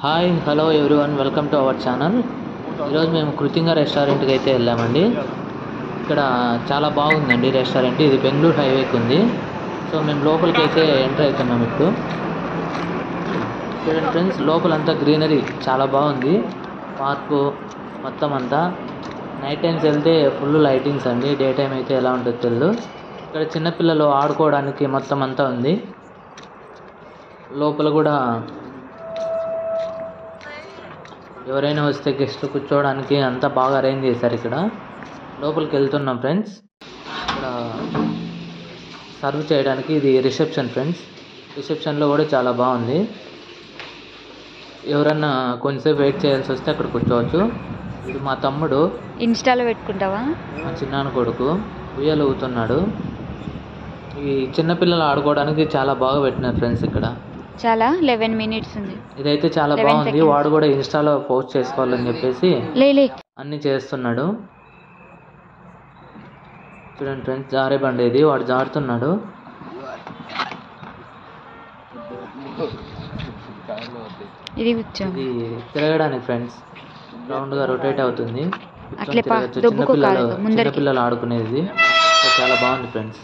Hi hello everyone, welcome to our channel. ఈరోజు మేము కృతింగ రెస్టారెంట్కి అయితే వెళ్ళామండి. ఇక్కడ చాలా బాగుందండి రెస్టారెంట్. ఇది బెంగళూరు హైవేకి ఉంది. సో మేము లోపలికి అయితే ఎంటర్ అవుతున్నాం ఇప్పుడు. చూడండి ఫ్రెండ్స్, లోపలంతా గ్రీనరీ చాలా బాగుంది. పార్కు మొత్తం అంతా. నైట్ టైమ్స్ వెళ్తే ఫుల్ లైటింగ్స్ అండి. డే టైం అయితే ఎలా ఉంటుందో తెలియదు. ఇక్కడ చిన్నపిల్లలు ఆడుకోవడానికి మొత్తం అంతా ఉంది. లోపల కూడా ఎవరైనా వస్తే గెస్ట్లు కూర్చోవడానికి అంతా బాగా అరేంజ్ చేశారు. ఇక్కడ లోపలికి వెళ్తున్నాం ఫ్రెండ్స్. ఇక్కడ సర్వ్ చేయడానికి ఇది రిసెప్షన్ ఫ్రెండ్స్. రిసెప్షన్లో కూడా చాలా బాగుంది. ఎవరన్నా కొంచెంసేపు వెయిట్ చేయాల్సి వస్తే అక్కడ కూర్చోవచ్చు. ఇది మా తమ్ముడు, ఇన్స్టాలో పెట్టుకుంటావా? మా చిన్నాన్న కొడుకు ఉయ్యాలు ఊగుతున్నాడు. ఈ చిన్నపిల్లలు ఆడుకోవడానికి చాలా బాగా పెట్టినారు ఫ్రెండ్స్. ఇక్కడ చాలా 11 minutes ఉంది. ఇదైతే చాలా 11 బాగుంది. seconds. వాడు కూడా ఇన్స్టాలో పోస్ట్ చేసుకోవాలని చెప్పేసి లే అన్నీ చేస్తున్నాడు. చూడండి ఫ్రెండ్స్, జారే బండి ఇది. వాడు జారుతున్నాడు. ఇది కూర్చో. ఇది తిరగడానికి ఫ్రెండ్స్, రౌండ్గా రొటేట్ అవుతుంది. అట్లే తిరగచ్చు. దొబ్బుకో కాదు, ముందరికి. చిన్నపిల్లలు ఆడుకునేది. చాలా బాగుంది ఫ్రెండ్స్.